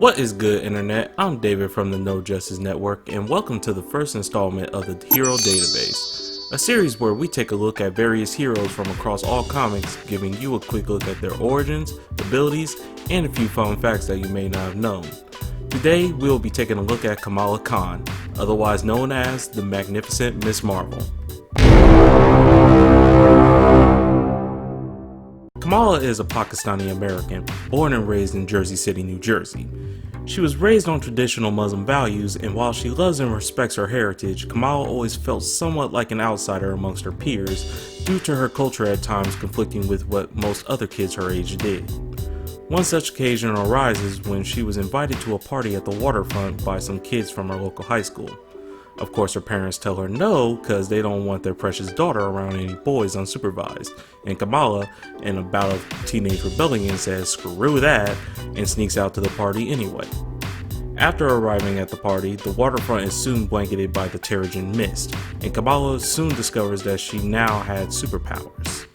What is good, Internet? I'm David from the No Justice Network, and welcome to the first installment of the Hero Database, a series where we take a look at various heroes from across all comics, giving you a quick look at their origins, abilities, and a few fun facts that you may not have known. Today, we will be taking a look at Kamala Khan, otherwise known as the Magnificent Miss Marvel. Kamala is a Pakistani American, born and raised in Jersey City, New Jersey. She was raised on traditional Muslim values, and while she loves and respects her heritage, Kamala always felt somewhat like an outsider amongst her peers due to her culture at times conflicting with what most other kids her age did. One such occasion arises when she was invited to a party at the waterfront by some kids from her local high school. Of course, her parents tell her no because they don't want their precious daughter around any boys unsupervised, and Kamala, in a bout of teenage rebellion, says screw that and sneaks out to the party anyway. After arriving at the party, the waterfront is soon blanketed by the Terrigen Mist, and Kamala soon discovers that she now had superpowers.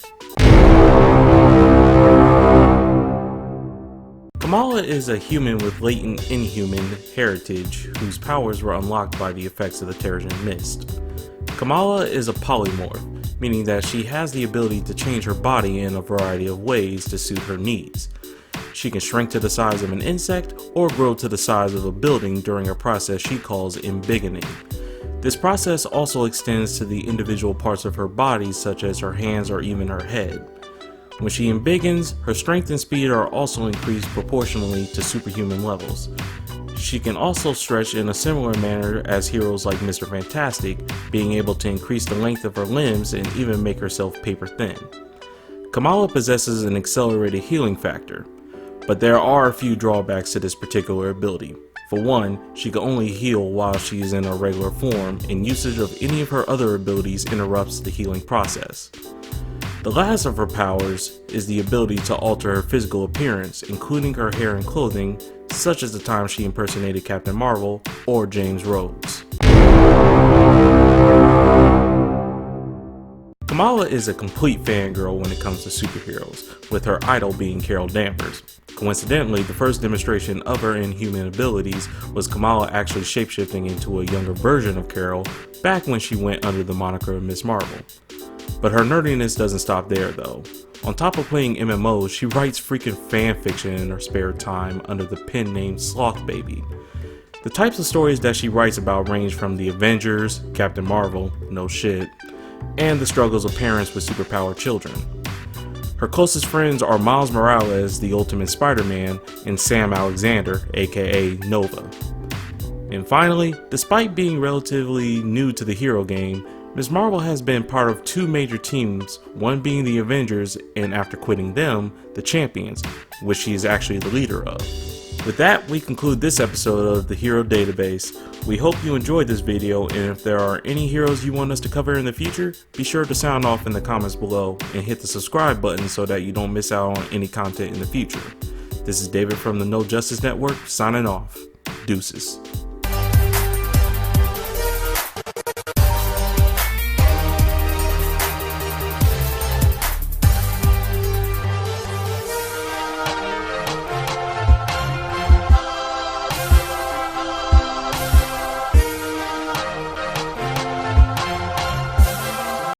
Kamala is a human with latent inhuman heritage whose powers were unlocked by the effects of the Terrigen Mist. Kamala is a polymorph, meaning that she has the ability to change her body in a variety of ways to suit her needs. She can shrink to the size of an insect or grow to the size of a building during a process she calls embiggening. This process also extends to the individual parts of her body such as her hands or even her head. When she embiggens, her strength and speed are also increased proportionally to superhuman levels. She can also stretch in a similar manner as heroes like Mr. Fantastic, being able to increase the length of her limbs and even make herself paper thin. Kamala possesses an accelerated healing factor, but there are a few drawbacks to this particular ability. For one, she can only heal while she is in her regular form, and usage of any of her other abilities interrupts the healing process. The last of her powers is the ability to alter her physical appearance, including her hair and clothing, such as the time she impersonated Captain Marvel or James Rhodes. Kamala is a complete fangirl when it comes to superheroes, with her idol being Carol Danvers. Coincidentally, the first demonstration of her inhuman abilities was Kamala actually shapeshifting into a younger version of Carol back when she went under the moniker of Miss Marvel. But her nerdiness doesn't stop there though. On top of playing MMOs, she writes freaking fanfiction in her spare time under the pen name Sloth Baby. The types of stories that she writes about range from the Avengers, Captain Marvel, no shit, and the struggles of parents with superpowered children. Her closest friends are Miles Morales, the Ultimate Spider-Man, and Sam Alexander, aka Nova. And finally, despite being relatively new to the hero game, Ms. Marvel has been part of two major teams, one being the Avengers, and after quitting them, the Champions, which she is actually the leader of. With that, we conclude this episode of the Hero Database. We hope you enjoyed this video, and if there are any heroes you want us to cover in the future, be sure to sound off in the comments below and hit the subscribe button so that you don't miss out on any content in the future. This is David from the No Justice Network, signing off. Deuces.